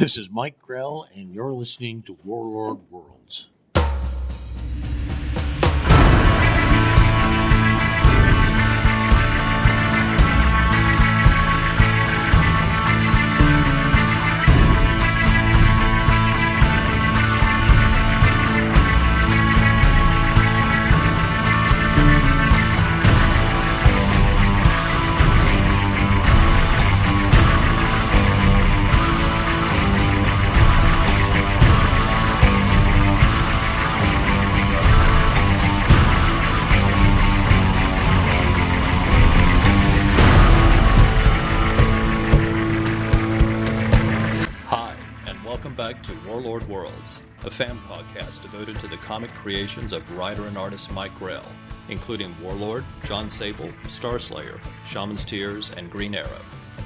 This is Mike Grell, and you're listening to Warlord Worlds. Back to Warlord Worlds, a fan podcast devoted to the comic creations of writer and artist Mike Grell, including Warlord, Jon Sable, Starslayer, Shaman's Tears, and Green Arrow.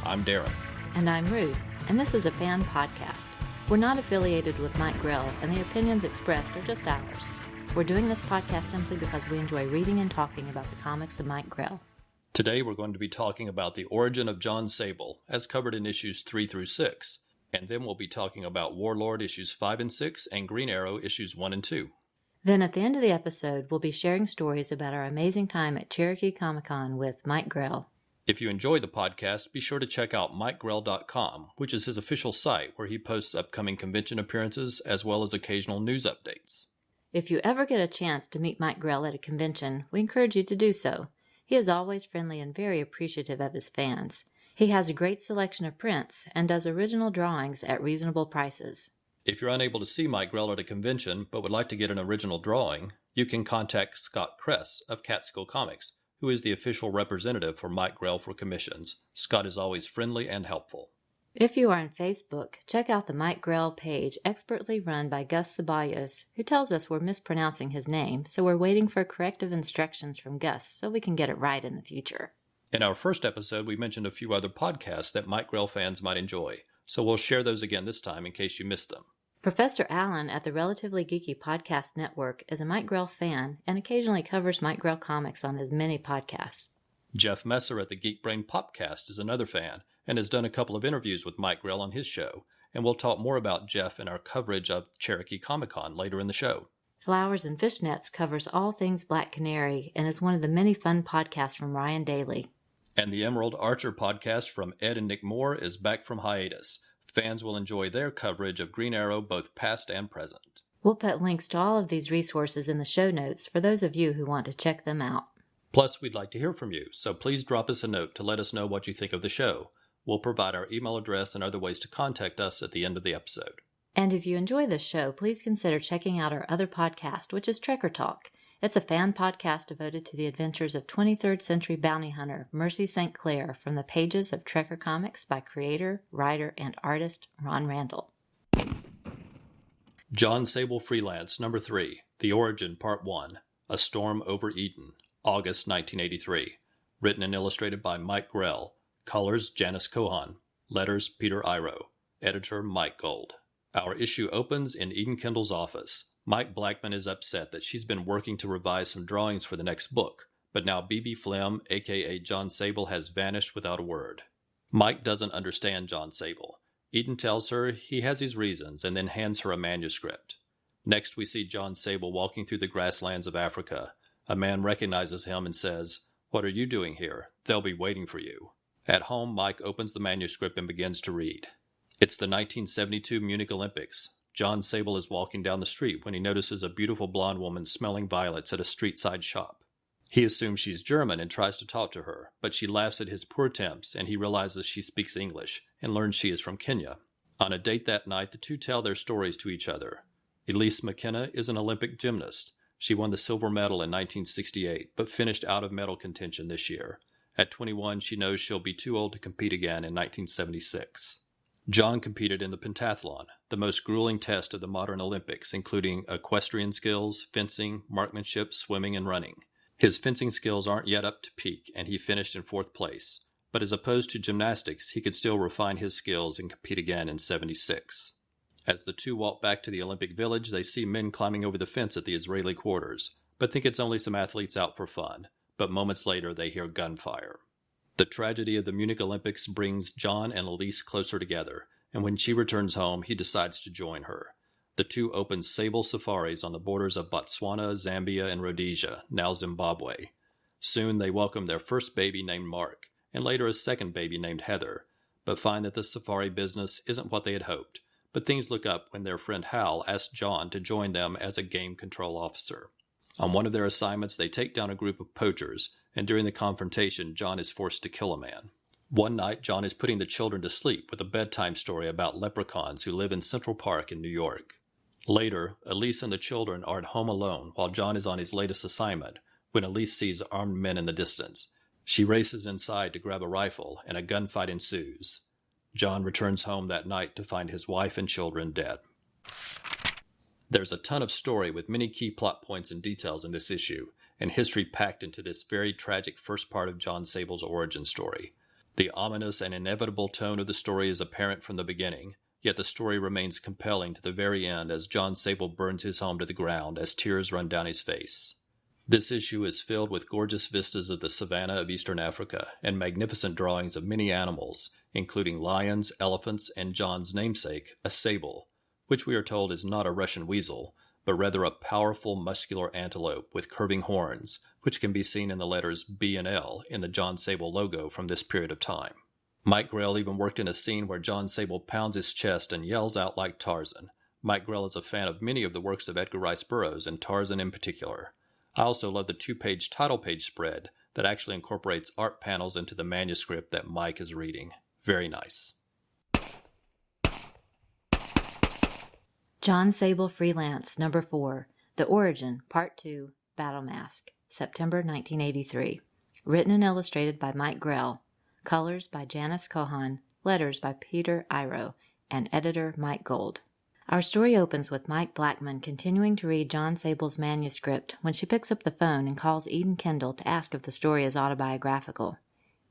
I'm Darren. And I'm Ruth, and this is a fan podcast. We're not affiliated with Mike Grell, and the opinions expressed are just ours. We're doing this podcast simply because we enjoy reading and talking about the comics of Mike Grell. Today we're going to be talking about the origin of Jon Sable, as covered in issues 3 through 6. And then we'll be talking about Warlord issues 5 and 6 and Green Arrow issues 1 and 2. Then at the end of the episode, we'll be sharing stories about our amazing time at Cherokee Comic Con with Mike Grell. If you enjoy the podcast, be sure to check out MikeGrell.com, which is his official site where he posts upcoming convention appearances as well as occasional news updates. If you ever get a chance to meet Mike Grell at a convention, we encourage you to do so. He is always friendly and very appreciative of his fans. He has a great selection of prints and does original drawings at reasonable prices. If you're unable to see Mike Grell at a convention but would like to get an original drawing, you can contact Scott Kress of Catskill Comics, who is the official representative for Mike Grell for commissions. Scott is always friendly and helpful. If you are on Facebook, check out the Mike Grell page expertly run by Gus Ceballos, who tells us we're mispronouncing his name, so we're waiting for corrective instructions from Gus so we can get it right in the future. In our first episode, we mentioned a few other podcasts that Mike Grell fans might enjoy, so we'll share those again this time in case you missed them. Professor Allen at the Relatively Geeky Podcast Network is a Mike Grell fan and occasionally covers Mike Grell comics on his many podcasts. Jeff Messer at the Geek Brain Popcast is another fan and has done a couple of interviews with Mike Grell on his show, and we'll talk more about Jeff in our coverage of Cherokee Comic Con later in the show. Flowers and Fishnets covers all things Black Canary and is one of the many fun podcasts from Ryan Daly. And the Emerald Archer podcast from Ed and Nick Moore is back from hiatus. Fans will enjoy their coverage of Green Arrow both past and present. We'll put links to all of these resources in the show notes for those of you who want to check them out. Plus, we'd like to hear from you, so please drop us a note to let us know what you think of the show. We'll provide our email address and other ways to contact us at the end of the episode. And if you enjoy this show, please consider checking out our other podcast, which is Trekker Talk. It's a fan podcast devoted to the adventures of 23rd century bounty hunter Mercy St. Clair from the pages of Trekker Comics by creator, writer, and artist Ron Randall. Jon Sable Freelance number 3, The Origin Part 1, A Storm Over Eden, August 1983. Written and illustrated by Mike Grell. Colors Janice Cohan. Letters Peter Iro. Editor Mike Gold. Our issue opens in Eden Kendall's office. Mike Blackman is upset that she's been working to revise some drawings for the next book, but now B.B. Flem, a.k.a. Jon Sable, has vanished without a word. Mike doesn't understand Jon Sable. Eden tells her he has his reasons and then hands her a manuscript. Next we see Jon Sable walking through the grasslands of Africa. A man recognizes him and says, "What are you doing here? They'll be waiting for you." At home, Mike opens the manuscript and begins to read. It's the 1972 Munich Olympics. Jon Sable is walking down the street when he notices a beautiful blonde woman smelling violets at a street-side shop. He assumes she's German and tries to talk to her, but she laughs at his poor attempts and he realizes she speaks English and learns she is from Kenya. On a date that night, the two tell their stories to each other. Elise McKenna is an Olympic gymnast. She won the silver medal in 1968, but finished out of medal contention this year. At 21, she knows she'll be too old to compete again in 1976. Jon competed in the pentathlon, the most grueling test of the modern Olympics, including equestrian skills, fencing, marksmanship, swimming, and running. His fencing skills aren't yet up to peak, and he finished in 4th place. But as opposed to gymnastics, he could still refine his skills and compete again in 76. As the two walk back to the Olympic Village, they see men climbing over the fence at the Israeli quarters, but think it's only some athletes out for fun. But moments later, they hear gunfire. The tragedy of the Munich Olympics brings Jon and Elise closer together, and when she returns home, he decides to join her. The two open Sable safaris on the borders of Botswana, Zambia, and Rhodesia, now Zimbabwe. Soon they welcome their first baby named Mark, and later a second baby named Heather, but find that the safari business isn't what they had hoped. But things look up when their friend Hal asks Jon to join them as a game control officer. On one of their assignments, they take down a group of poachers, and during the confrontation, Jon is forced to kill a man. One night, Jon is putting the children to sleep with a bedtime story about leprechauns who live in Central Park in New York. Later, Elise and the children are at home alone while Jon is on his latest assignment, when Elise sees armed men in the distance. She races inside to grab a rifle, and a gunfight ensues. Jon returns home that night to find his wife and children dead. There's a ton of story with many key plot points and details in this issue, and history packed into this very tragic first part of Jon Sable's origin story. The ominous and inevitable tone of the story is apparent from the beginning, yet the story remains compelling to the very end as Jon Sable burns his home to the ground as tears run down his face. This issue is filled with gorgeous vistas of the savanna of eastern Africa and magnificent drawings of many animals, including lions, elephants, and Jon's namesake, a sable, which we are told is not a Russian weasel, but rather a powerful muscular antelope with curving horns, which can be seen in the letters B and L in the Jon Sable logo from this period of time. Mike Grell even worked in a scene where Jon Sable pounds his chest and yells out like Tarzan. Mike Grell is a fan of many of the works of Edgar Rice Burroughs, and Tarzan in particular. I also love the 2-page title page spread that actually incorporates art panels into the manuscript that Mike is reading. Very nice. Jon Sable Freelance, number 4, The Origin, Part 2, Battle Mask, September 1983. Written and illustrated by Mike Grell. Colors by Janice Cohan. Letters by Peter Iro. And editor Mike Gold. Our story opens with Mike Blackman continuing to read Jon Sable's manuscript when she picks up the phone and calls Eden Kendall to ask if the story is autobiographical.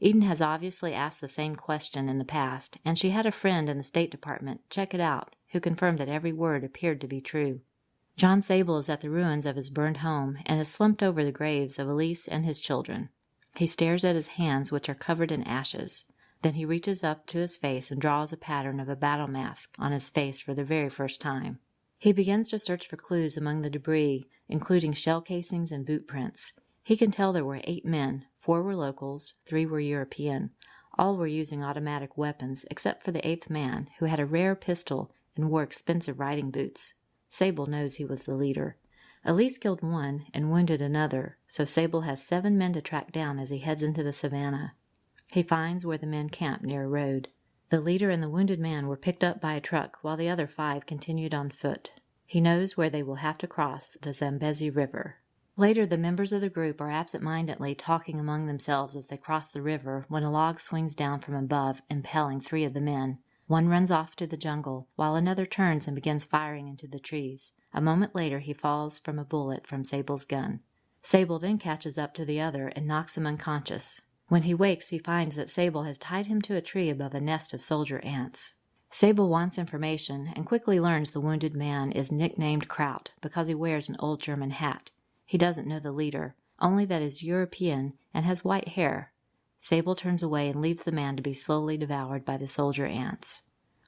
Eden has obviously asked the same question in the past, and she had a friend in the State Department check it out who confirmed that every word appeared to be true. Jon Sable is at the ruins of his burned home and is slumped over the graves of Elise and his children. He stares at his hands, which are covered in ashes. Then he reaches up to his face and draws a pattern of a battle mask on his face for the very first time. He begins to search for clues among the debris, including shell casings and boot prints. He can tell there were 8 men, 4 were locals, 3 were European. All were using automatic weapons, except for the 8th man, who had a rare pistol and wore expensive riding boots. Sable knows he was the leader. Elise killed 1 and wounded another, so Sable has 7 men to track down as he heads into the savannah. He finds where the men camped near a road. The leader and the wounded man were picked up by a truck, while the other 5 continued on foot. He knows where they will have to cross the Zambezi River. Later, the members of the group are absent-mindedly talking among themselves as they cross the river when a log swings down from above, impaling 3 of the men. One runs off to the jungle, while another turns and begins firing into the trees. A moment later, he falls from a bullet from Sable's gun. Sable then catches up to the other and knocks him unconscious. When he wakes, he finds that Sable has tied him to a tree above a nest of soldier ants. Sable wants information and quickly learns the wounded man is nicknamed Kraut because he wears an old German hat. He doesn't know the leader, only that he's European and has white hair. Sable turns away and leaves the man to be slowly devoured by the soldier ants.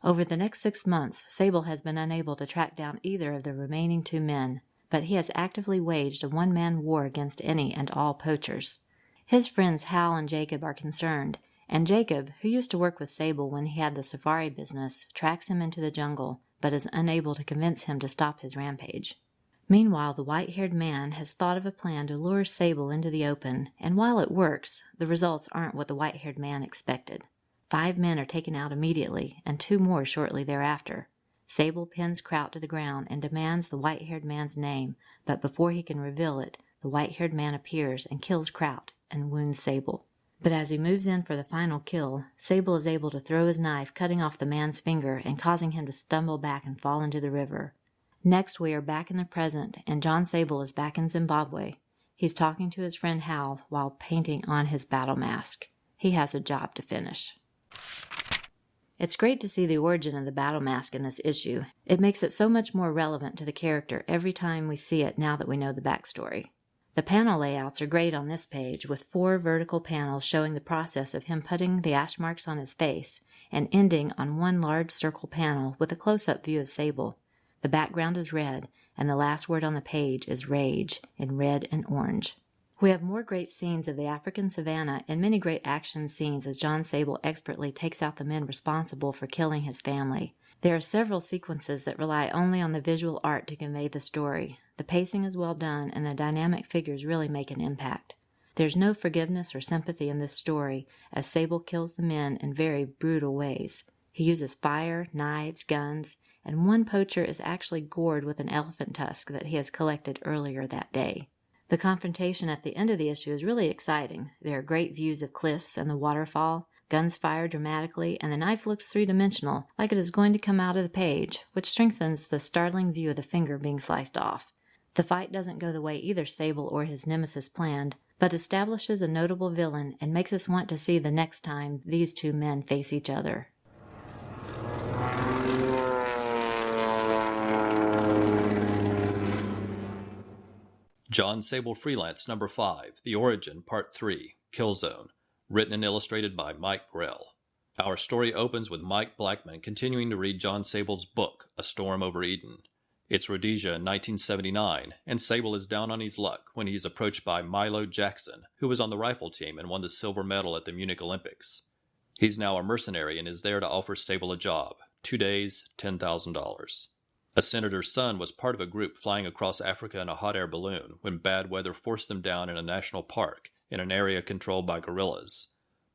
Over the next 6 months, Sable has been unable to track down either of the remaining 2 men, but he has actively waged a one-man war against any and all poachers. His friends Hal and Jacob are concerned, and Jacob, who used to work with Sable when he had the safari business, tracks him into the jungle, but is unable to convince him to stop his rampage. Meanwhile, the white-haired man has thought of a plan to lure Sable into the open, and while it works, the results aren't what the white-haired man expected. 5 men are taken out immediately, and 2 more shortly thereafter. Sable pins Kraut to the ground and demands the white-haired man's name, but before he can reveal it, the white-haired man appears and kills Kraut and wounds Sable. But as he moves in for the final kill, Sable is able to throw his knife, cutting off the man's finger and causing him to stumble back and fall into the river. Next, we are back in the present, and Jon Sable is back in Zimbabwe. He's talking to his friend Hal while painting on his battle mask. He has a job to finish. It's great to see the origin of the battle mask in this issue. It makes it so much more relevant to the character every time we see it now that we know the backstory. The panel layouts are great on this page, with 4 vertical panels showing the process of him putting the ash marks on his face, and ending on one large circle panel with a close-up view of Sable. The background is red, and the last word on the page is rage in red and orange. We have more great scenes of the African savannah and many great action scenes as Jon Sable expertly takes out the men responsible for killing his family. There are several sequences that rely only on the visual art to convey the story. The pacing is well done, and the dynamic figures really make an impact. There's no forgiveness or sympathy in this story, as Sable kills the men in very brutal ways. He uses fire, knives, guns, and one poacher is actually gored with an elephant tusk that he has collected earlier that day. The confrontation at the end of the issue is really exciting. There are great views of cliffs and the waterfall, guns fire dramatically, and the knife looks three-dimensional, like it is going to come out of the page, which strengthens the startling view of the finger being sliced off. The fight doesn't go the way either Sable or his nemesis planned, but establishes a notable villain and makes us want to see the next time these two men face each other. Jon Sable Freelance number 5, The Origin, Part 3, Killzone, written and illustrated by Mike Grell. Our story opens with Mike Blackman continuing to read Jon Sable's book, A Storm Over Eden. It's Rhodesia in 1979, and Sable is down on his luck when he is approached by Milo Jackson, who was on the rifle team and won the silver medal at the Munich Olympics. He's now a mercenary and is there to offer Sable a job. 2 days, $10,000. A senator's son was part of a group flying across Africa in a hot air balloon when bad weather forced them down in a national park in an area controlled by guerrillas.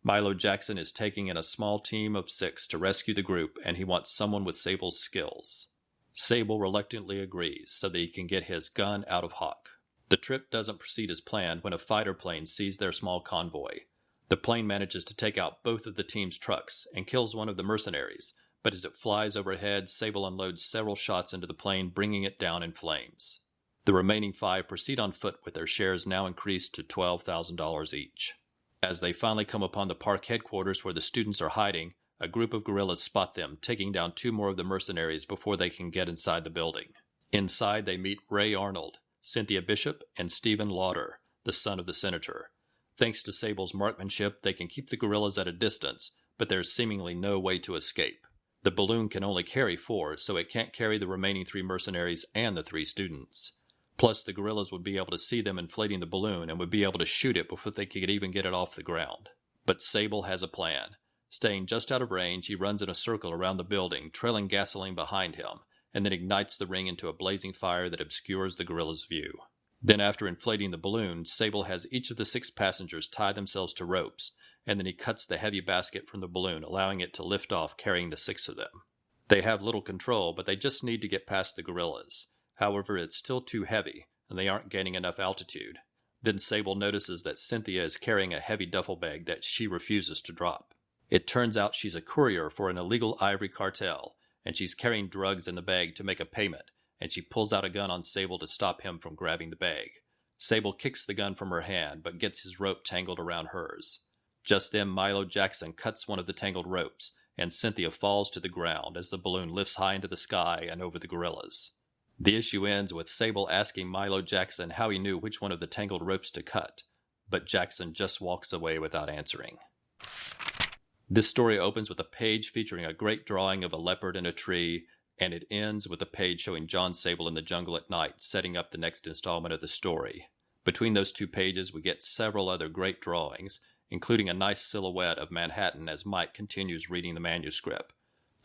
Milo Jackson is taking in a small team of 6 to rescue the group, and he wants someone with Sable's skills. Sable reluctantly agrees so that he can get his gun out of Hawk. The trip doesn't proceed as planned when a fighter plane sees their small convoy. The plane manages to take out both of the team's trucks and kills one of the mercenaries, but as it flies overhead, Sable unloads several shots into the plane, bringing it down in flames. The remaining 5 proceed on foot with their shares now increased to $12,000 each. As they finally come upon the park headquarters where the students are hiding, a group of guerrillas spot them, taking down 2 more of the mercenaries before they can get inside the building. Inside, they meet Ray Arnold, Cynthia Bishop, and Stephen Lauder, the son of the senator. Thanks to Sable's marksmanship, they can keep the guerrillas at a distance, but there's seemingly no way to escape. The balloon can only carry 4, so it can't carry the remaining 3 mercenaries and the 3 students. Plus, the guerrillas would be able to see them inflating the balloon and would be able to shoot it before they could even get it off the ground. But Sable has a plan. Staying just out of range, he runs in a circle around the building, trailing gasoline behind him, and then ignites the ring into a blazing fire that obscures the guerrillas' view. Then after inflating the balloon, Sable has each of the 6 passengers tie themselves to ropes, and then he cuts the heavy basket from the balloon, allowing it to lift off, carrying the 6 of them. They have little control, but they just need to get past the guerrillas. However, it's still too heavy, and they aren't gaining enough altitude. Then Sable notices that Cynthia is carrying a heavy duffel bag that she refuses to drop. It turns out she's a courier for an illegal ivory cartel, and she's carrying drugs in the bag to make a payment, and she pulls out a gun on Sable to stop him from grabbing the bag. Sable kicks the gun from her hand, but gets his rope tangled around hers. Just then, Milo Jackson cuts one of the tangled ropes, and Cynthia falls to the ground as the balloon lifts high into the sky and over the guerrillas. The issue ends with Sable asking Milo Jackson how he knew which one of the tangled ropes to cut, but Jackson just walks away without answering. This story opens with a page featuring a great drawing of a leopard in a tree, and it ends with a page showing Jon Sable in the jungle at night, setting up the next installment of the story. Between those 2 pages, we get several other great drawings, including a nice silhouette of Manhattan as Mike continues reading the manuscript.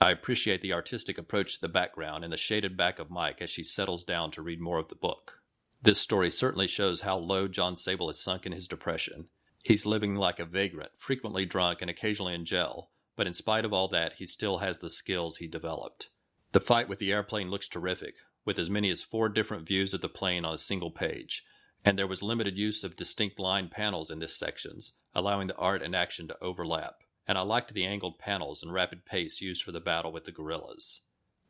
I appreciate the artistic approach to the background and the shaded back of Mike as she settles down to read more of the book. This story certainly shows how low Jon Sable has sunk in his depression. He's living like a vagrant, frequently drunk and occasionally in jail, but in spite of all that, he still has the skills he developed. The fight with the airplane looks terrific, with as many as 4 different views of the plane on a single page, and there was limited use of distinct line panels in this sections, allowing the art and action to overlap, and I liked the angled panels and rapid pace used for the battle with the guerrillas.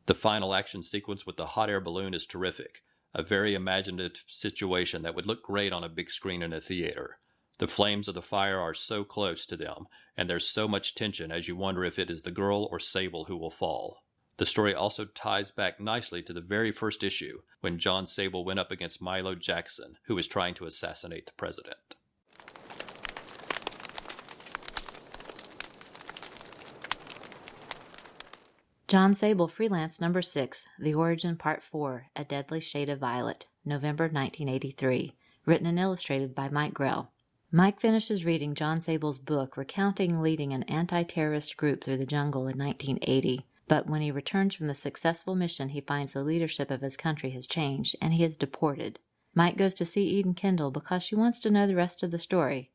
The final action sequence with the hot air balloon is terrific, a very imaginative situation that would look great on a big screen in a theater. The flames of the fire are so close to them, and there's so much tension as you wonder if it is the girl or Sable who will fall. The story also ties back nicely to the very first issue, when Jon Sable went up against Milo Jackson, who was trying to assassinate the president. Jon Sable Freelance Number 6, The Origin Part 4, A Deadly Shade of Violet, November 1983. Written and illustrated by Mike Grell. Mike finishes reading Jon Sable's book recounting leading an anti-terrorist group through the jungle in 1980. But when he returns from the successful mission, he finds the leadership of his country has changed, and he is deported. Mike goes to see Eden Kendall because she wants to know the rest of the story.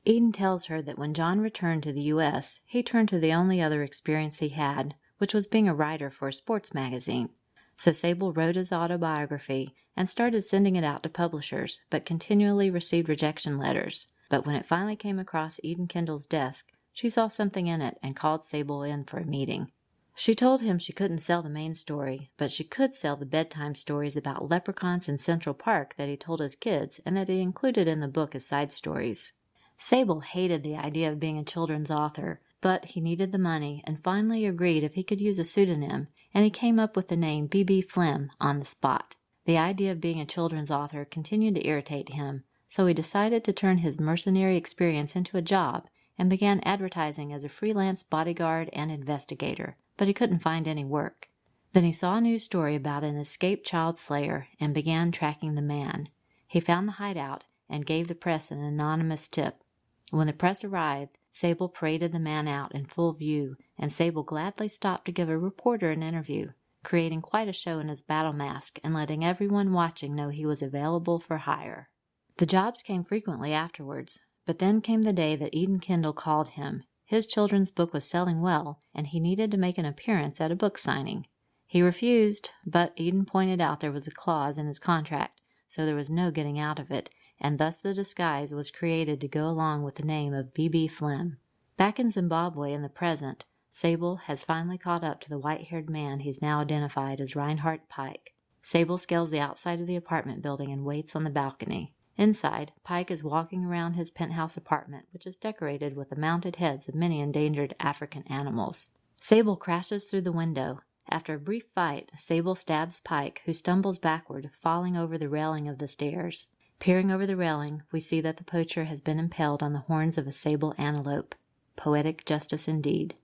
Eden tells her that when Jon returned to the U.S., he turned to the only other experience he had, which was being a writer for a sports magazine. So Sable wrote his autobiography and started sending it out to publishers, but continually received rejection letters. But when it finally came across Eden Kendall's desk, she saw something in it and called Sable in for a meeting. She told him she couldn't sell the main story, but she could sell the bedtime stories about leprechauns in Central Park that he told his kids and that he included in the book as side stories. Sable hated the idea of being a children's author, but he needed the money and finally agreed if he could use a pseudonym, and he came up with the name B.B. Flem on the spot. The idea of being a children's author continued to irritate him, so he decided to turn his mercenary experience into a job and began advertising as a freelance bodyguard and investigator, but he couldn't find any work. Then he saw a news story about an escaped child slayer and began tracking the man. He found the hideout and gave the press an anonymous tip. When the press arrived, Sable paraded the man out in full view, and Sable gladly stopped to give a reporter an interview, creating quite a show in his battle mask and letting everyone watching know he was available for hire. The jobs came frequently afterwards, but then came the day that Eden Kendall called him. His children's book was selling well, and he needed to make an appearance at a book signing. He refused, but Eden pointed out there was a clause in his contract, so there was no getting out of it, and thus the disguise was created to go along with the name of B.B. Flem. Back in Zimbabwe in the present, Sable has finally caught up to the white-haired man he's now identified as Reinhardt Pike. Sable scales the outside of the apartment building and waits on the balcony. Inside, Pike is walking around his penthouse apartment, which is decorated with the mounted heads of many endangered African animals. Sable crashes through the window. After a brief fight, Sable stabs Pike, who stumbles backward, falling over the railing of the stairs. Peering over the railing, we see that the poacher has been impaled on the horns of a sable antelope. Poetic justice indeed.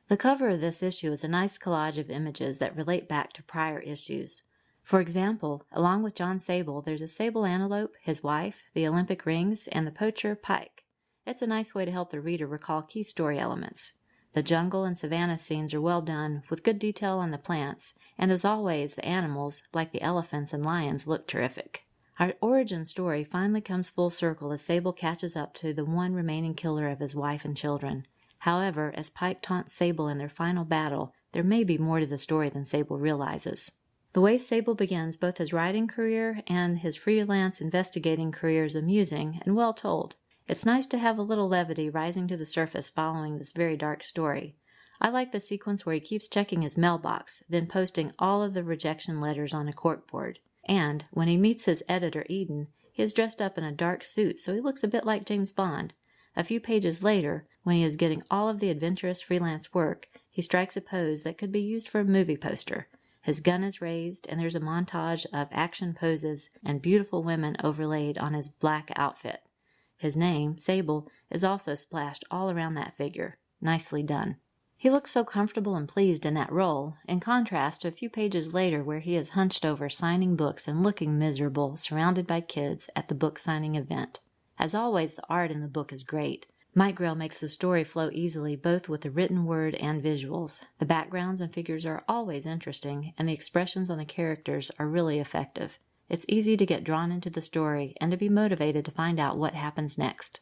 The cover of this issue is a nice collage of images that relate back to prior issues. For example, along with Jon Sable, there's a sable antelope, his wife, the Olympic rings, and the poacher, Pike. It's a nice way to help the reader recall key story elements. The jungle and savanna scenes are well done, with good detail on the plants, and as always, the animals, like the elephants and lions, look terrific. Our origin story finally comes full circle as Sable catches up to the one remaining killer of his wife and children. However, as Pike taunts Sable in their final battle, there may be more to the story than Sable realizes. The way Sable begins both his writing career and his freelance investigating career is amusing and well told. It's nice to have a little levity rising to the surface following this very dark story. I like the sequence where he keeps checking his mailbox, then posting all of the rejection letters on a corkboard. And, when he meets his editor Eden, he is dressed up in a dark suit so he looks a bit like James Bond. A few pages later, when he is getting all of the adventurous freelance work, he strikes a pose that could be used for a movie poster. His gun is raised, and there's a montage of action poses and beautiful women overlaid on his black outfit. His name, Sable, is also splashed all around that figure. Nicely done. He looks so comfortable and pleased in that role, in contrast to a few pages later where he is hunched over signing books and looking miserable, surrounded by kids at the book signing event. As always, the art in the book is great. Mike Grell makes the story flow easily both with the written word and visuals. The backgrounds and figures are always interesting, and the expressions on the characters are really effective. It's easy to get drawn into the story and to be motivated to find out what happens next.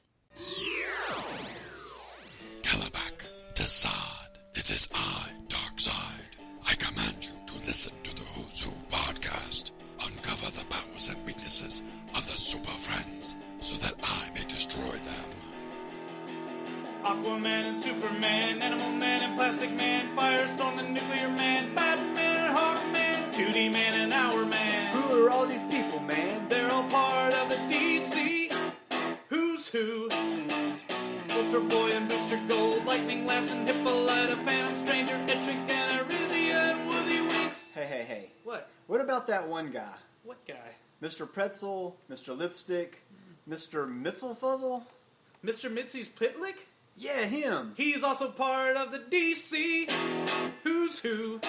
Kalabak, Tassad, it is I, Darkside. I command you to listen to the Who's Who podcast. Uncover the powers and weaknesses of the Super Friends so that I may destroy them. Aquaman and Superman, Animal Man and Plastic Man, Firestorm and Nuclear Man, Batman and Hawkman, 2D Man and Hour Man. Who are all these people, man? They're all part of the DC Who's Who. Ultra Boy and Booster Gold, Lightning Lass and Hippolyta, Phantom Stranger, Etrick and Arisia and Woozy Winks. Hey. What? What about that one guy? What guy? Mr. Pretzel, Mr. Lipstick, Mr. Mitzelfuzzle? Mr. Mitzi's Pitlick? Yeah, him. He's also part of the DC Who's Who.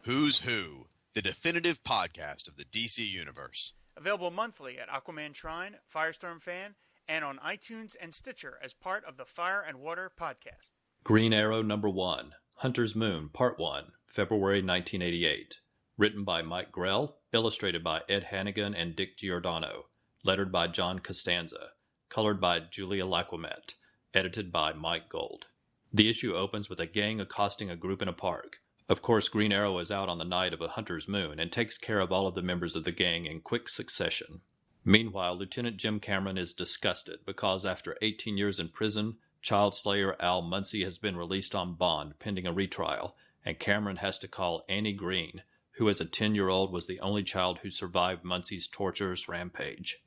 Who's Who, the definitive podcast of the DC Universe. Available monthly at Aquaman Shrine, Firestorm Fan, and on iTunes and Stitcher as part of the Fire and Water podcast. Green Arrow number 1, Hunter's Moon, Part 1, February 1988. Written by Mike Grell, illustrated by Ed Hannigan and Dick Giordano, lettered by John Costanza, colored by Julia Laquamette, edited by Mike Gold. The issue opens with a gang accosting a group in a park. Of course, Green Arrow is out on the night of a hunter's moon and takes care of all of the members of the gang in quick succession. Meanwhile, Lieutenant Jim Cameron is disgusted because after 18 years in prison, child slayer Al Muncie has been released on bond pending a retrial, and Cameron has to call Annie Green, who as a 10-year-old was the only child who survived Muncie's torturous rampage.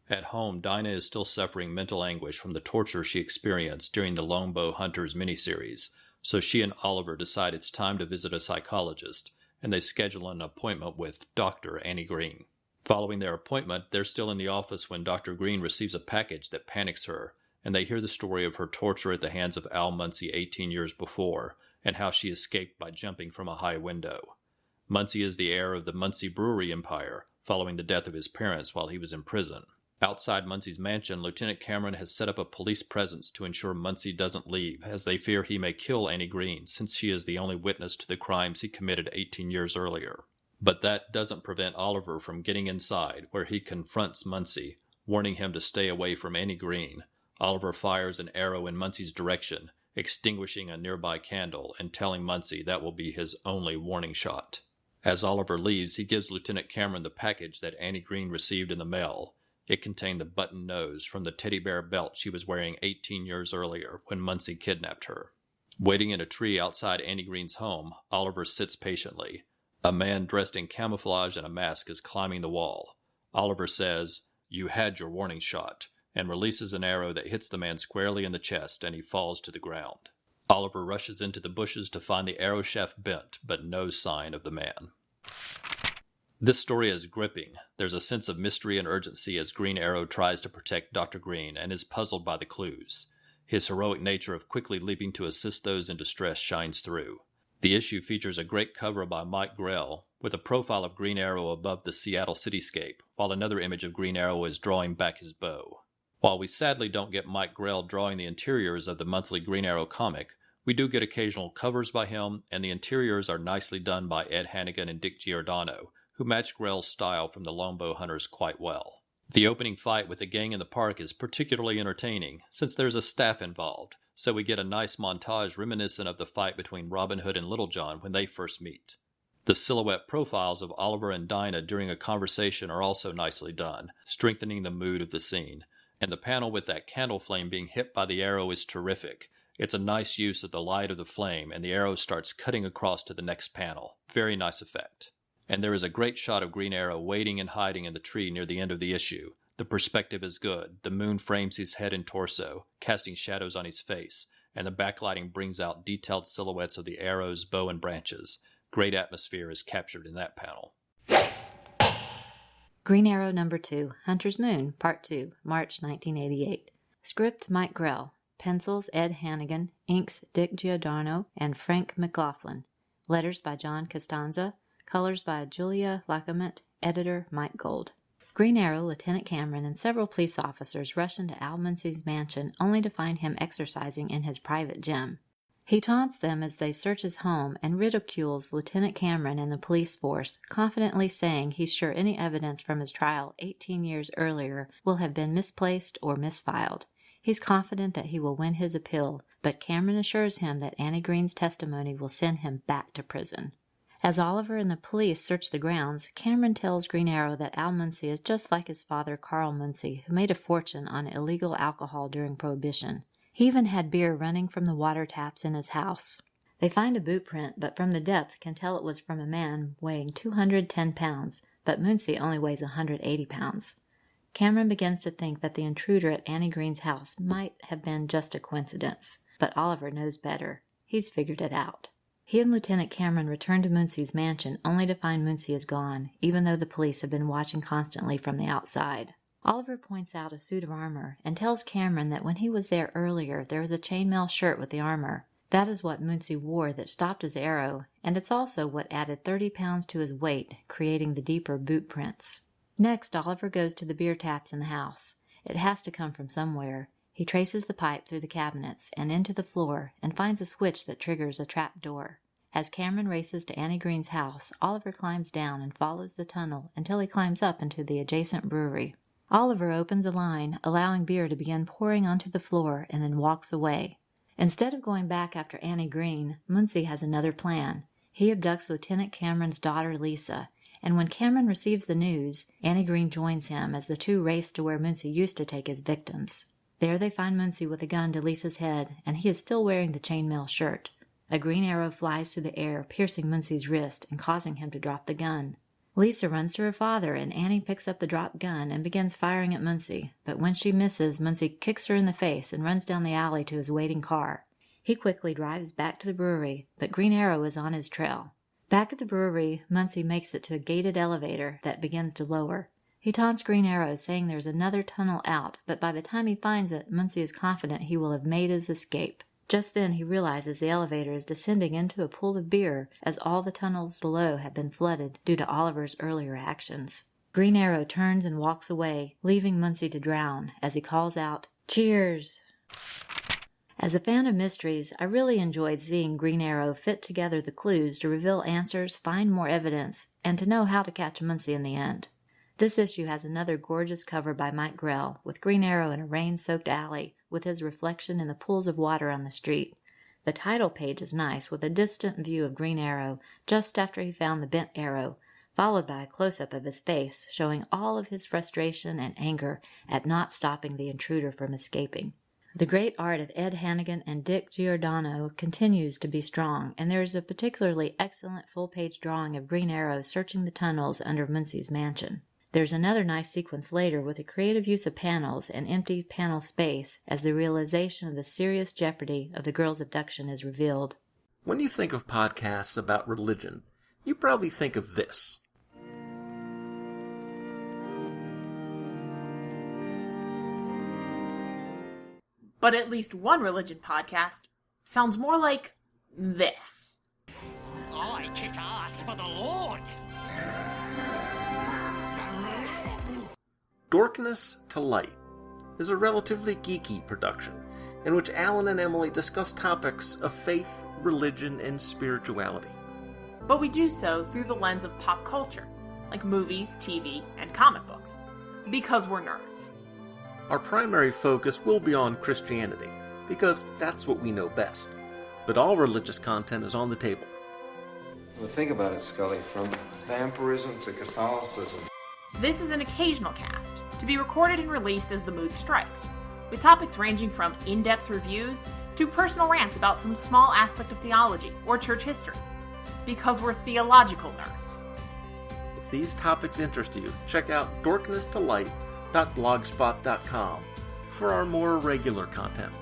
At home, Dinah is still suffering mental anguish from the torture she experienced during the Longbow Hunters miniseries, so she and Oliver decide it's time to visit a psychologist, and they schedule an appointment with Dr. Annie Green. Following their appointment, they're still in the office when Dr. Green receives a package that panics her, and they hear the story of her torture at the hands of Al Muncie 18 years before, and how she escaped by jumping from a high window. Muncie is the heir of the Muncie Brewery Empire, following the death of his parents while he was in prison. Outside Muncie's mansion, Lieutenant Cameron has set up a police presence to ensure Muncie doesn't leave, as they fear he may kill Annie Green, since she is the only witness to the crimes he committed 18 years earlier. But that doesn't prevent Oliver from getting inside, where he confronts Muncie, warning him to stay away from Annie Green. Oliver fires an arrow in Muncie's direction, extinguishing a nearby candle and telling Muncie that will be his only warning shot. As Oliver leaves, he gives Lieutenant Cameron the package that Annie Green received in the mail. It contained the button nose from the teddy bear belt she was wearing 18 years earlier when Muncie kidnapped her. Waiting in a tree outside Annie Green's home, Oliver sits patiently. A man dressed in camouflage and a mask is climbing the wall. Oliver says, "You had your warning shot," and releases an arrow that hits the man squarely in the chest, and he falls to the ground. Oliver rushes into the bushes to find the arrow shaft bent, but no sign of the man. This story is gripping. There's a sense of mystery and urgency as Green Arrow tries to protect Dr. Green and is puzzled by the clues. His heroic nature of quickly leaping to assist those in distress shines through. The issue features a great cover by Mike Grell, with a profile of Green Arrow above the Seattle cityscape, while another image of Green Arrow is drawing back his bow. While we sadly don't get Mike Grell drawing the interiors of the monthly Green Arrow comic, we do get occasional covers by him, and the interiors are nicely done by Ed Hannigan and Dick Giordano, who match Grell's style from the Longbow Hunters quite well. The opening fight with the gang in the park is particularly entertaining, since there's a staff involved, so we get a nice montage reminiscent of the fight between Robin Hood and Little John when they first meet. The silhouette profiles of Oliver and Dinah during a conversation are also nicely done, strengthening the mood of the scene, and the panel with that candle flame being hit by the arrow is terrific. It's a nice use of the light of the flame, and the arrow starts cutting across to the next panel. Very nice effect. And there is a great shot of Green Arrow waiting and hiding in the tree near the end of the issue. The perspective is good. The moon frames his head and torso, casting shadows on his face, and the backlighting brings out detailed silhouettes of the arrows, bow, and branches. Great atmosphere is captured in that panel. Green Arrow number 2, Hunter's Moon, Part 2, March 1988. Script Mike Grell. Pencils Ed Hannigan. Inks Dick Giordano and Frank McLaughlin. Letters by John Costanza. Colors by Julia Laquamette. Editor Mike Gold. Green Arrow, Lieutenant Cameron, and several police officers rush into Al Muncie's mansion only to find him exercising in his private gym. He taunts them as they search his home and ridicules Lieutenant Cameron and the police force, confidently saying he's sure any evidence from his trial 18 years earlier will have been misplaced or misfiled. He's confident that he will win his appeal, but Cameron assures him that Annie Green's testimony will send him back to prison. As Oliver and the police search the grounds, Cameron tells Green Arrow that Al Muncie is just like his father Carl Muncie, who made a fortune on illegal alcohol during Prohibition. He even had beer running from the water taps in his house. They find a boot print, but from the depth can tell it was from a man weighing 210 pounds, but Muncie only weighs 180 pounds. Cameron begins to think that the intruder at Annie Green's house might have been just a coincidence, but Oliver knows better. He's figured it out. He and Lieutenant Cameron return to Muncie's mansion only to find Muncie is gone, even though the police have been watching constantly from the outside. Oliver points out a suit of armor and tells Cameron that when he was there earlier, there was a chainmail shirt with the armor. That is what Muncie wore that stopped his arrow, and it's also what added 30 pounds to his weight, creating the deeper boot prints. Next, Oliver goes to the beer taps in the house. It has to come from somewhere. He traces the pipe through the cabinets and into the floor and finds a switch that triggers a trap door. As Cameron races to Annie Green's house, Oliver climbs down and follows the tunnel until he climbs up into the adjacent brewery. Oliver opens a line, allowing beer to begin pouring onto the floor, and then walks away. Instead of going back after Annie Green, Muncie has another plan. He abducts Lieutenant Cameron's daughter, Lisa, and when Cameron receives the news, Annie Green joins him as the two race to where Muncie used to take his victims. There they find Muncie with a gun to Lisa's head, and he is still wearing the chainmail shirt. A green arrow flies through the air, piercing Muncie's wrist and causing him to drop the gun. Lisa runs to her father, and Annie picks up the dropped gun and begins firing at Muncie, but when she misses, Muncie kicks her in the face and runs down the alley to his waiting car. He quickly drives back to the brewery, but Green Arrow is on his trail. Back at the brewery, Muncie makes it to a gated elevator that begins to lower. He taunts Green Arrow, saying there's another tunnel out, but by the time he finds it, Muncie is confident he will have made his escape. Just then he realizes the elevator is descending into a pool of beer, as all the tunnels below have been flooded due to Oliver's earlier actions. Green Arrow turns and walks away, leaving Muncie to drown, as he calls out, "Cheers!" As a fan of mysteries, I really enjoyed seeing Green Arrow fit together the clues to reveal answers, find more evidence, and to know how to catch Muncie in the end. This issue has another gorgeous cover by Mike Grell, with Green Arrow in a rain-soaked alley, with his reflection in the pools of water on the street. The title page is nice, with a distant view of Green Arrow just after he found the bent arrow, followed by a close-up of his face, showing all of his frustration and anger at not stopping the intruder from escaping. The great art of Ed Hannigan and Dick Giordano continues to be strong, and there is a particularly excellent full-page drawing of Green Arrow searching the tunnels under Muncie's mansion. There's another nice sequence later with a creative use of panels and empty panel space as the realization of the serious jeopardy of the girl's abduction is revealed. When you think of podcasts about religion, you probably think of this. But at least one religion podcast sounds more like this. I kick ass for the Lord! Darkness to Light is a relatively geeky production in which Alan and Emily discuss topics of faith, religion, and spirituality. But we do so through the lens of pop culture, like movies, TV, and comic books, because we're nerds. Our primary focus will be on Christianity, because that's what we know best. But all religious content is on the table. Well, think about it, Scully, from vampirism to Catholicism. This is an occasional cast, to be recorded and released as the mood strikes, with topics ranging from in-depth reviews to personal rants about some small aspect of theology or church history, because we're theological nerds. If these topics interest you, check out dorknesstolight.blogspot.com for our more regular content.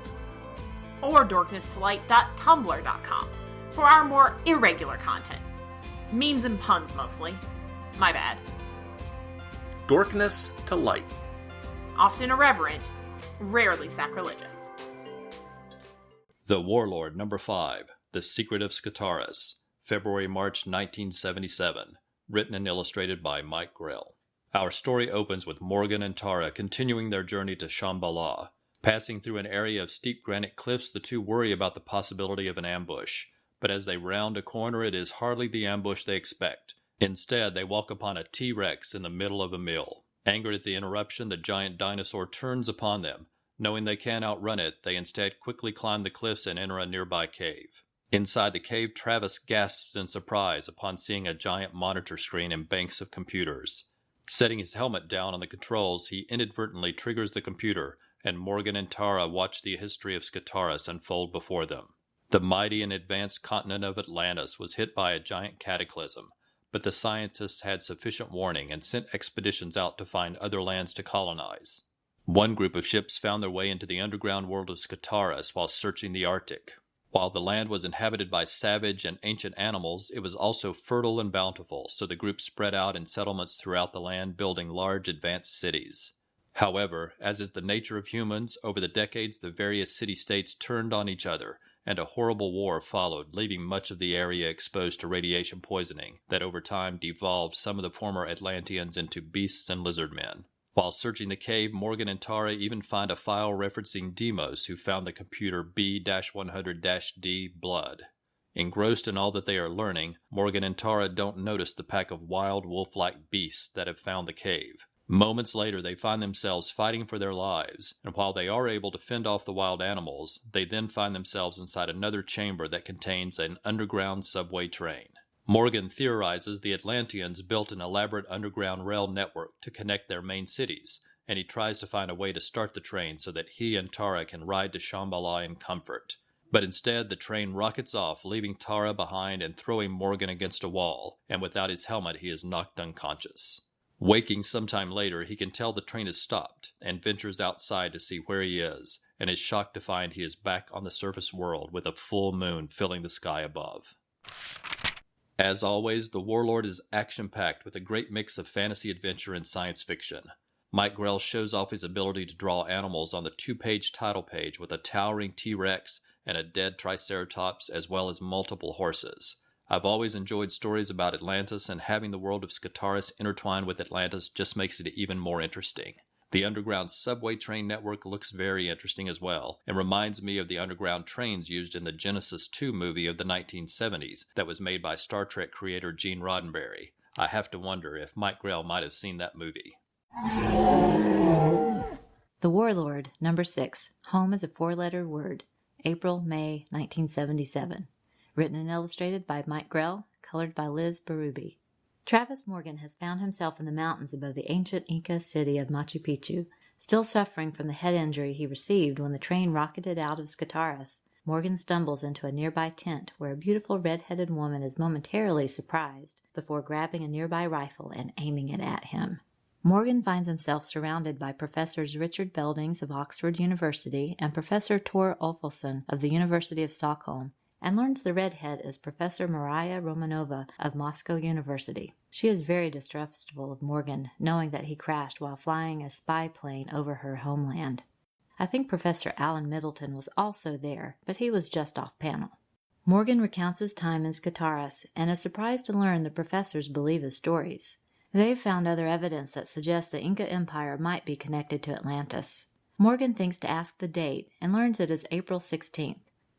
Or dorknesstolight.tumblr.com for our more irregular content. Memes and puns mostly. My bad. Dorkness to Light. Often irreverent, rarely sacrilegious. The Warlord, number 5, The Secret of Skataris, February-March 1977, written and illustrated by Mike Grell. Our story opens with Morgan and Tara continuing their journey to Shambhala. Passing through an area of steep granite cliffs, the two worry about the possibility of an ambush. But as they round a corner, it is hardly the ambush they expect. Instead, they walk upon a T-Rex in the middle of a mill. Angered at the interruption, the giant dinosaur turns upon them. Knowing they can't outrun it, they instead quickly climb the cliffs and enter a nearby cave. Inside the cave, Travis gasps in surprise upon seeing a giant monitor screen and banks of computers. Setting his helmet down on the controls, he inadvertently triggers the computer, and Morgan and Tara watch the history of Skataris unfold before them. The mighty and advanced continent of Atlantis was hit by a giant cataclysm, but the scientists had sufficient warning and sent expeditions out to find other lands to colonize. One group of ships found their way into the underground world of Skataris while searching the Arctic. While the land was inhabited by savage and ancient animals, it was also fertile and bountiful, so the group spread out in settlements throughout the land, building large advanced cities. However, as is the nature of humans, over the decades the various city-states turned on each other, and a horrible war followed, leaving much of the area exposed to radiation poisoning that over time devolved some of the former Atlanteans into beasts and lizard men. While searching the cave, Morgan and Tara even find a file referencing Deimos, who found the computer B-100-D Blood. Engrossed in all that they are learning, Morgan and Tara don't notice the pack of wild wolf-like beasts that have found the cave. Moments later, they find themselves fighting for their lives, and while they are able to fend off the wild animals, they then find themselves inside another chamber that contains an underground subway train. Morgan theorizes the Atlanteans built an elaborate underground rail network to connect their main cities, and he tries to find a way to start the train so that he and Tara can ride to Shambhala in comfort. But instead, the train rockets off, leaving Tara behind and throwing Morgan against a wall, and without his helmet he is knocked unconscious. Waking sometime later, he can tell the train has stopped, and ventures outside to see where he is, and is shocked to find he is back on the surface world with a full moon filling the sky above. As always, the Warlord is action-packed with a great mix of fantasy adventure and science fiction. Mike Grell shows off his ability to draw animals on the 2-page title page with a towering T-Rex and a dead Triceratops as well as multiple horses. I've always enjoyed stories about Atlantis, and having the world of Skitaris intertwined with Atlantis just makes it even more interesting. The underground subway train network looks very interesting as well, and reminds me of the underground trains used in the Genesis 2 movie of the 1970s that was made by Star Trek creator Gene Roddenberry. I have to wonder if Mike Grell might have seen that movie. The Warlord, number 6. Home is a 4-letter word. April-May 1977. Written and illustrated by Mike Grell, colored by Liz Berube. Travis Morgan has found himself in the mountains above the ancient Inca city of Machu Picchu. Still suffering from the head injury he received when the train rocketed out of Skitaris, Morgan stumbles into a nearby tent where a beautiful red-headed woman is momentarily surprised before grabbing a nearby rifle and aiming it at him. Morgan finds himself surrounded by Professors Richard Beldings of Oxford University and Professor Tor Olfsson of the University of Stockholm, and learns the redhead is Professor Maria Romanova of Moscow University. She is very distrustful of Morgan, knowing that he crashed while flying a spy plane over her homeland. I think Professor Alan Middleton was also there, but he was just off panel. Morgan recounts his time in Skitaris, and is surprised to learn the professors believe his stories. They have found other evidence that suggests the Inca Empire might be connected to Atlantis. Morgan thinks to ask the date, and learns it is April 16th.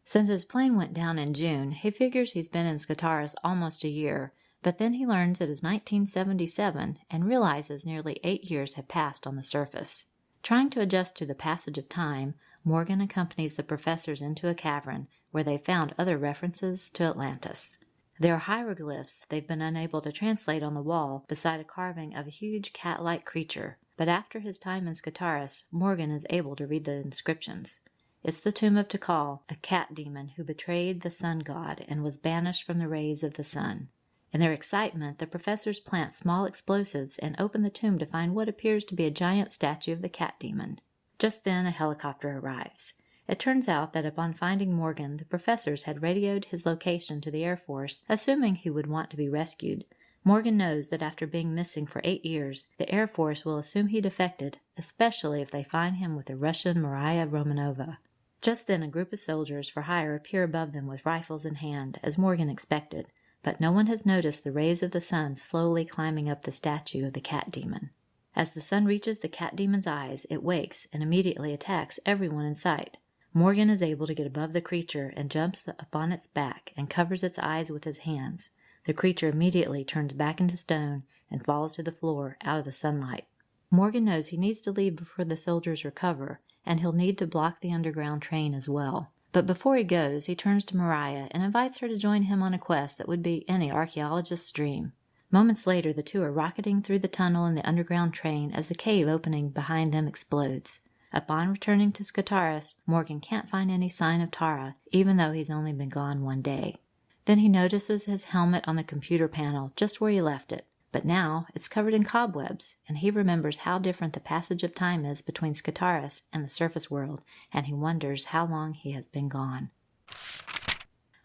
Since his plane went down in June, he figures he's been in Skitaris almost a year, but then he learns it is 1977 and realizes nearly 8 years have passed on the surface. Trying to adjust to the passage of time, Morgan accompanies the professors into a cavern where they found other references to Atlantis. There are hieroglyphs they've been unable to translate on the wall beside a carving of a huge cat-like creature, but after his time in Skitaris, Morgan is able to read the inscriptions. It's the tomb of Tikal, a cat demon who betrayed the sun god and was banished from the rays of the sun. In their excitement, the professors plant small explosives and open the tomb to find what appears to be a giant statue of the cat demon. Just then, a helicopter arrives. It turns out that upon finding Morgan, the professors had radioed his location to the Air Force, assuming he would want to be rescued. Morgan knows that after being missing for 8 years, the Air Force will assume he defected, especially if they find him with the Russian Maria Romanova. Just then, a group of soldiers for hire appear above them with rifles in hand, as Morgan expected, but no one has noticed the rays of the sun slowly climbing up the statue of the cat demon. As the sun reaches the cat demon's eyes, it wakes and immediately attacks everyone in sight. Morgan is able to get above the creature and jumps upon its back and covers its eyes with his hands. The creature immediately turns back into stone and falls to the floor out of the sunlight. Morgan knows he needs to leave before the soldiers recover, and he'll need to block the underground train as well. But before he goes, he turns to Mariah and invites her to join him on a quest that would be any archaeologist's dream. Moments later, the two are rocketing through the tunnel in the underground train as the cave opening behind them explodes. Upon returning to Skitaris, Morgan can't find any sign of Tara, even though he's only been gone 1 day. Then he notices his helmet on the computer panel just where he left it. But now it's covered in cobwebs, and he remembers how different the passage of time is between Skitaris and the surface world, and he wonders how long he has been gone.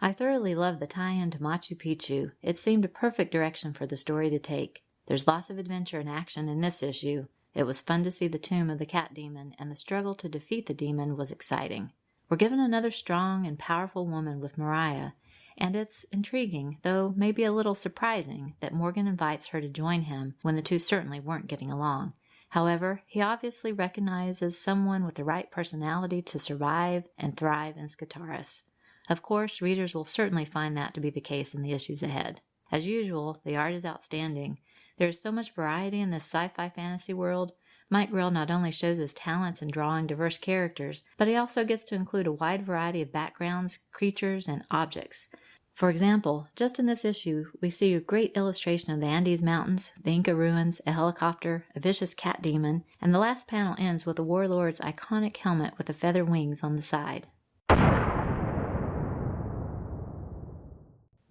I thoroughly love the tie-in to Machu Picchu. It seemed a perfect direction for the story to take. There's lots of adventure and action in this issue, It was fun to see the tomb of the cat demon, and the struggle to defeat the demon was exciting. We're given another strong and powerful woman with Mariah, and it's intriguing, though maybe a little surprising, that Morgan invites her to join him when the two certainly weren't getting along. However, he obviously recognizes someone with the right personality to survive and thrive in Skitaris. Of course, readers will certainly find that to be the case in the issues ahead. As usual, the art is outstanding. There is so much variety in this sci-fi fantasy world. Mike Grell not only shows his talents in drawing diverse characters, but he also gets to include a wide variety of backgrounds, creatures, and objects. For example, just in this issue, we see a great illustration of the Andes Mountains, the Inca ruins, a helicopter, a vicious cat demon, and the last panel ends with the Warlord's iconic helmet with the feather wings on the side.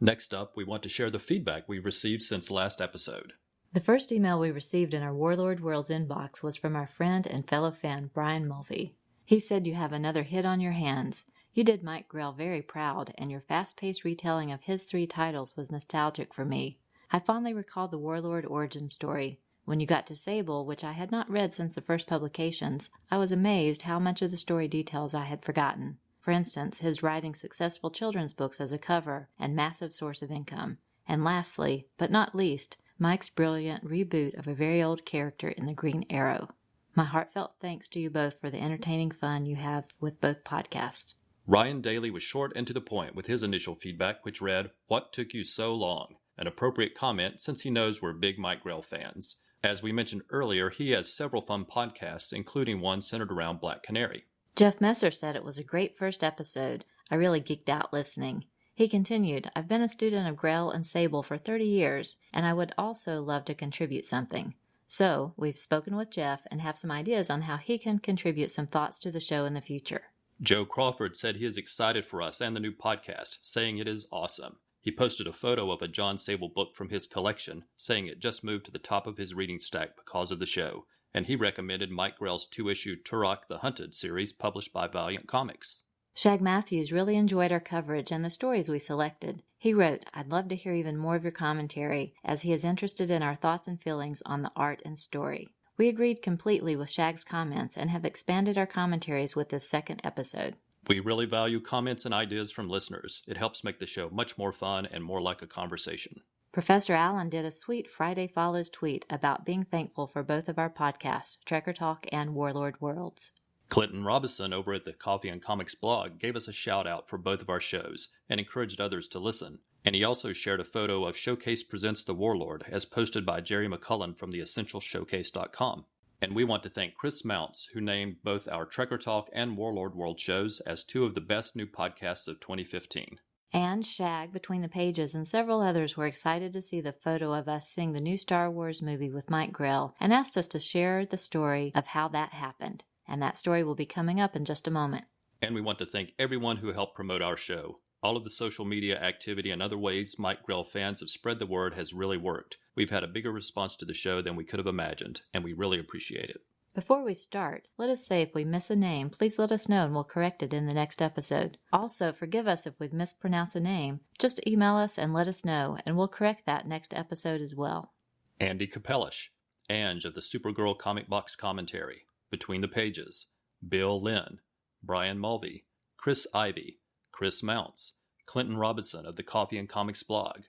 Next up, we want to share the feedback we've received since last episode. The first email we received in our Warlord Worlds inbox was from our friend and fellow fan Brian Mulvey. He said you have another hit on your hands. You did Mike Grell very proud, and your fast-paced retelling of his 3 titles was nostalgic for me. I fondly recalled the Warlord origin story. When you got to Sable, which I had not read since the first publications, I was amazed how much of the story details I had forgotten. For instance, his writing successful children's books as a cover and massive source of income. And lastly, but not least, Mike's brilliant reboot of a very old character in the Green Arrow. My heartfelt thanks to you both for the entertaining fun you have with both podcasts. Ryan Daly was short and to the point with his initial feedback, which read, "What took you so long?" An appropriate comment since he knows we're big Mike Grell fans. As we mentioned earlier, he has several fun podcasts, including one centered around Black Canary. Jeff Messer said it was a great first episode. I really geeked out listening. He continued, I've been a student of Grell and Sable for 30 years, and I would also love to contribute something. So, we've spoken with Jeff and have some ideas on how he can contribute some thoughts to the show in the future. Joe Crawford said he is excited for us and the new podcast, saying it is awesome. He posted a photo of a Jon Sable book from his collection, saying it just moved to the top of his reading stack because of the show, and he recommended Mike Grell's 2-issue Turok the Hunted series published by Valiant Comics. Shag Matthews really enjoyed our coverage and the stories we selected. He wrote, I'd love to hear even more of your commentary, as he is interested in our thoughts and feelings on the art and story. We agreed completely with Shag's comments and have expanded our commentaries with this second episode. We really value comments and ideas from listeners. It helps make the show much more fun and more like a conversation. Professor Allen did a sweet Friday Follows tweet about being thankful for both of our podcasts, Trekker Talk and Warlord Worlds. Clinton Robinson over at the Coffee and Comics blog gave us a shout out for both of our shows and encouraged others to listen. And he also shared a photo of Showcase Presents the Warlord as posted by Jerry McCullen from the EssentialShowcase.com. And we want to thank Chris Mounts, who named both our Trekker Talk and Warlord World shows as 2 of the best new podcasts of 2015. And Shag, Between the Pages, and several others were excited to see the photo of us seeing the new Star Wars movie with Mike Grell and asked us to share the story of how that happened. And that story will be coming up in just a moment. And we want to thank everyone who helped promote our show. All of the social media activity and other ways Mike Grell fans have spread the word has really worked. We've had a bigger response to the show than we could have imagined, and we really appreciate it. Before we start, let us say if we miss a name, please let us know and we'll correct it in the next episode. Also, forgive us if we've mispronounced a name. Just email us and let us know, and we'll correct that next episode as well. Andy Capellish, Ange of the Supergirl Comic Box Commentary, Between the Pages, Bill Lynn, Brian Mulvey, Chris Ivey, Chris Mounts, Clinton Robinson of the Coffee and Comics blog,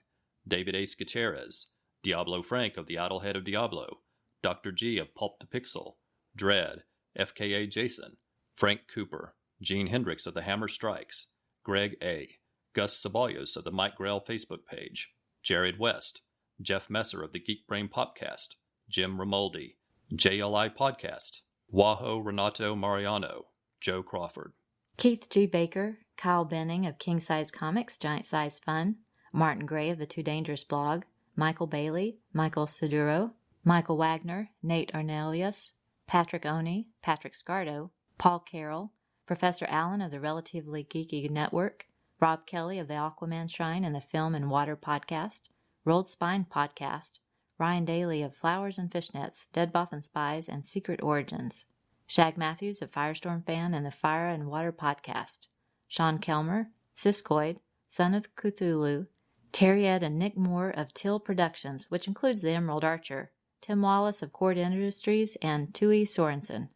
David Ace Gutierrez, Diablo Frank of the Idlehead of Diablo, Dr. G of Pulp to Pixel, Dread, FKA Jason, Frank Cooper, Gene Hendricks of the Hammer Strikes, Greg A., Gus Ceballos of the Mike Grell Facebook page, Jared West, Jeff Messer of the Geek Brain Podcast, Jim Ramoldi, JLI Podcast, Waho Renato Mariano, Joe Crawford, Keith G. Baker, Kyle Benning of King Size Comics, Giant Size Fun, Martin Gray of the Too Dangerous blog, Michael Bailey, Michael Suduro, Michael Wagner, Nate Arnelius, Patrick Oney, Patrick Scardo, Paul Carroll, Professor Allen of the Relatively Geeky Network, Rob Kelly of the Aquaman Shrine and the Film and Water Podcast, Rolled Spine Podcast, Ryan Daly of Flowers and Fishnets, Deadboth and Spies, and Secret Origins, Shag Matthews of Firestorm Fan and the Fire and Water Podcast, Sean Kelmer, Siskoid, Son of Cthulhu, Terry Ed and Nick Moore of Till Productions, which includes The Emerald Archer, Tim Wallace of Cord Industries, and Tui Sorensen.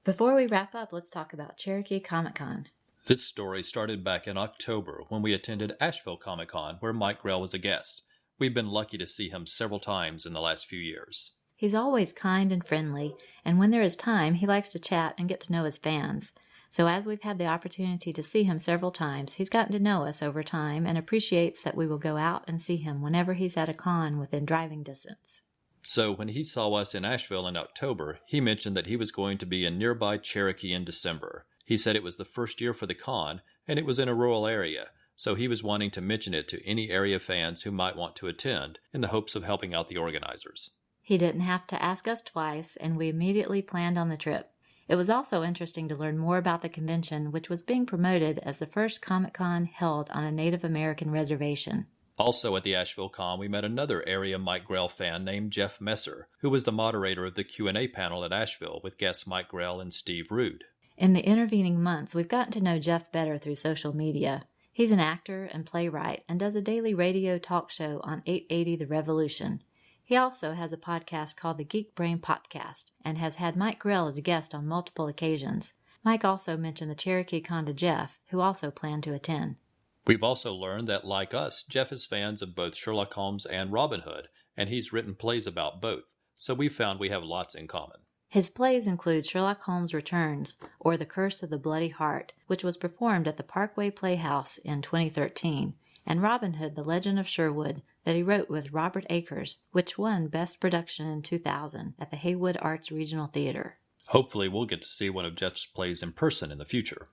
Before we wrap up, let's talk about Cherokee Comic Con. This story started back in October when we attended Asheville Comic Con, where Mike Grell was a guest. We've been lucky to see him several times in the last few years. He's always kind and friendly, and when there is time, he likes to chat and get to know his fans. So as we've had the opportunity to see him several times, he's gotten to know us over time and appreciates that we will go out and see him whenever he's at a con within driving distance. So when he saw us in Asheville in October, he mentioned that he was going to be in nearby Cherokee in December. He said it was the first year for the con, and it was in a rural area, so he was wanting to mention it to any area fans who might want to attend, in the hopes of helping out the organizers. He didn't have to ask us twice, and we immediately planned on the trip. It was also interesting to learn more about the convention, which was being promoted as the first Comic-Con held on a Native American reservation. Also at the Asheville Con, we met another area Mike Grell fan named Jeff Messer, who was the moderator of the Q&A panel at Asheville with guests Mike Grell and Steve Rude. In the intervening months, we've gotten to know Jeff better through social media. He's an actor and playwright and does a daily radio talk show on 880 The Revolution. He also has a podcast called the Geek Brain Podcast and has had Mike Grell as a guest on multiple occasions. Mike also mentioned the Cherokee Con to Jeff, who also planned to attend. We've also learned that, like us, Jeff is fans of both Sherlock Holmes and Robin Hood, and he's written plays about both, so we found we have lots in common. His plays include Sherlock Holmes Returns, or The Curse of the Bloody Heart, which was performed at the Parkway Playhouse in 2013, and Robin Hood, The Legend of Sherwood, that he wrote with Robert Akers, which won Best Production in 2000 at the Haywood Arts Regional Theater. Hopefully we'll get to see one of Jeff's plays in person in the future.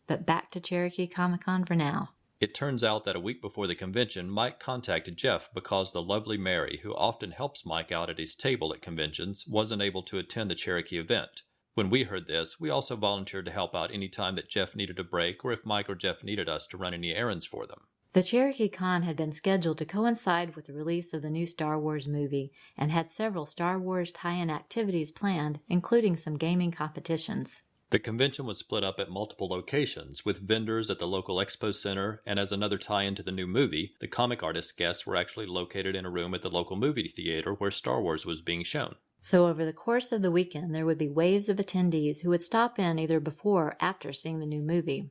But back to Cherokee Comic Con for now. It turns out that a week before the convention, Mike contacted Jeff because the lovely Mary, who often helps Mike out at his table at conventions, wasn't able to attend the Cherokee event. When we heard this, we also volunteered to help out any time that Jeff needed a break or if Mike or Jeff needed us to run any errands for them. The Cherokee Con had been scheduled to coincide with the release of the new Star Wars movie and had several Star Wars tie-in activities planned, including some gaming competitions. The convention was split up at multiple locations, with vendors at the local expo center, and as another tie-in to the new movie, the comic artist guests were actually located in a room at the local movie theater where Star Wars was being shown. So over the course of the weekend, there would be waves of attendees who would stop in either before or after seeing the new movie.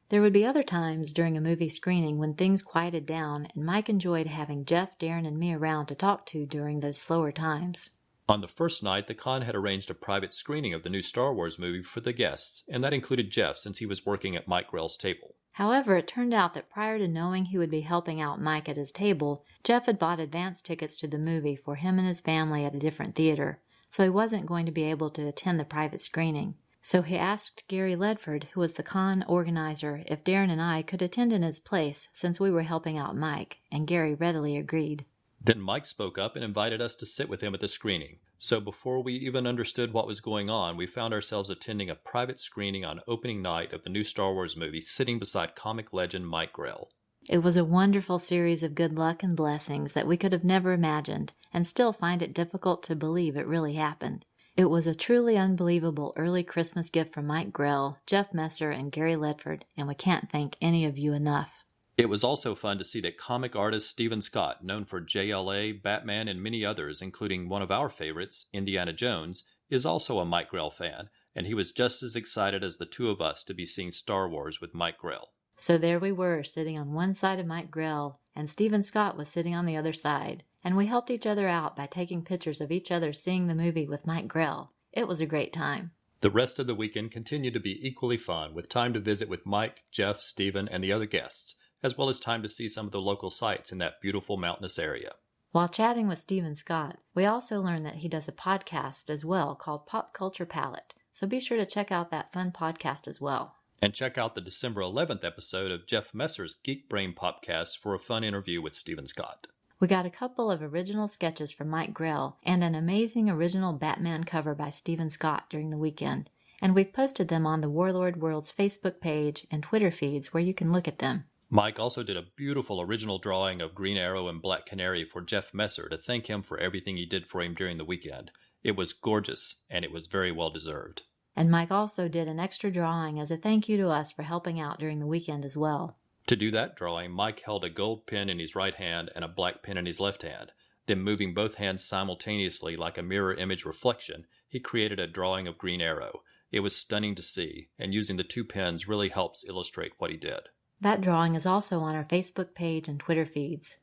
There would be other times during a movie screening when things quieted down, and Mike enjoyed having Jeff, Darren, and me around to talk to during those slower times. On the first night, the con had arranged a private screening of the new Star Wars movie for the guests, and that included Jeff since he was working at Mike Grell's table. However, it turned out that prior to knowing he would be helping out Mike at his table, Jeff had bought advance tickets to the movie for him and his family at a different theater, so he wasn't going to be able to attend the private screening. So he asked Gary Ledford, who was the con organizer, if Darren and I could attend in his place since we were helping out Mike, and Gary readily agreed. Then Mike spoke up and invited us to sit with him at the screening. So before we even understood what was going on, we found ourselves attending a private screening on opening night of the new Star Wars movie, sitting beside comic legend Mike Grell. It was a wonderful series of good luck and blessings that we could have never imagined, and still find it difficult to believe it really happened. It was a truly unbelievable early Christmas gift from Mike Grell, Jeff Messer, and Gary Ledford, and we can't thank any of you enough. It was also fun to see that comic artist Stephen Scott, known for JLA, Batman, and many others, including one of our favorites, Indiana Jones, is also a Mike Grell fan, and he was just as excited as the two of us to be seeing Star Wars with Mike Grell. So there we were, sitting on one side of Mike Grell, and Stephen Scott was sitting on the other side, and we helped each other out by taking pictures of each other seeing the movie with Mike Grell. It was a great time. The rest of the weekend continued to be equally fun, with time to visit with Mike, Jeff, Stephen, and the other guests, as well as time to see some of the local sites in that beautiful mountainous area. While chatting with Stephen Scott, we also learned that he does a podcast as well called Pop Culture Palette, so be sure to check out that fun podcast as well. And check out the December 11th episode of Jeff Messer's Geek Brain Podcast for a fun interview with Stephen Scott. We got a couple of original sketches from Mike Grell and an amazing original Batman cover by Stephen Scott during the weekend, and we've posted them on the Warlord Worlds Facebook page and Twitter feeds where you can look at them. Mike also did a beautiful original drawing of Green Arrow and Black Canary for Jeff Messer to thank him for everything he did for him during the weekend. It was gorgeous, and it was very well deserved. And Mike also did an extra drawing as a thank you to us for helping out during the weekend as well. To do that drawing, Mike held a gold pen in his right hand and a black pen in his left hand. Then, moving both hands simultaneously like a mirror image reflection, he created a drawing of Green Arrow. It was stunning to see, and using the two pens really helps illustrate what he did. That drawing is also on our Facebook page and Twitter feeds.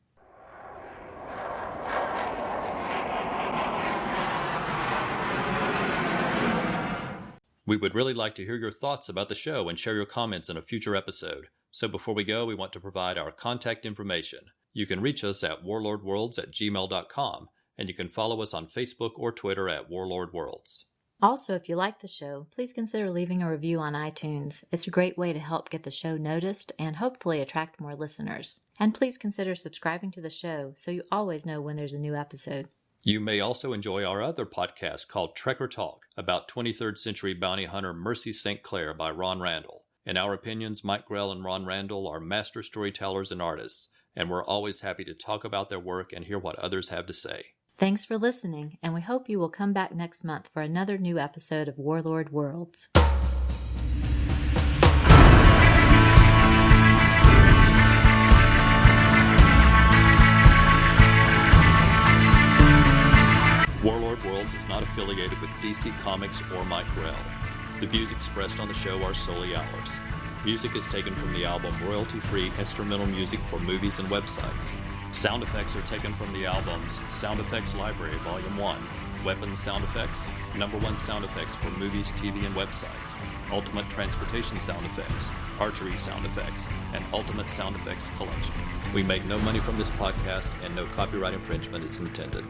We would really like to hear your thoughts about the show and share your comments in a future episode. So before we go, we want to provide our contact information. You can reach us at warlordworlds@gmail.com, and you can follow us on Facebook or Twitter at Warlord Worlds. Also, if you like the show, please consider leaving a review on iTunes. It's a great way to help get the show noticed and hopefully attract more listeners. And please consider subscribing to the show so you always know when there's a new episode. You may also enjoy our other podcast called Trekker Talk, about 23rd century bounty hunter Mercy St. Clair by Ron Randall. In our opinions, Mike Grell and Ron Randall are master storytellers and artists, and we're always happy to talk about their work and hear what others have to say. Thanks for listening, and we hope you will come back next month for another new episode of Warlord Worlds. Warlord Worlds is not affiliated with DC Comics or Mike Grell. The views expressed on the show are solely ours. Music is taken from the album Royalty-Free Instrumental Music for Movies and Websites. Sound effects are taken from the albums Sound Effects Library Volume 1, Weapons Sound Effects, #1 Sound Effects for Movies, TV, and Websites, Ultimate Transportation Sound Effects, Archery Sound Effects, and Ultimate Sound Effects Collection. We make no money from this podcast, and no copyright infringement is intended.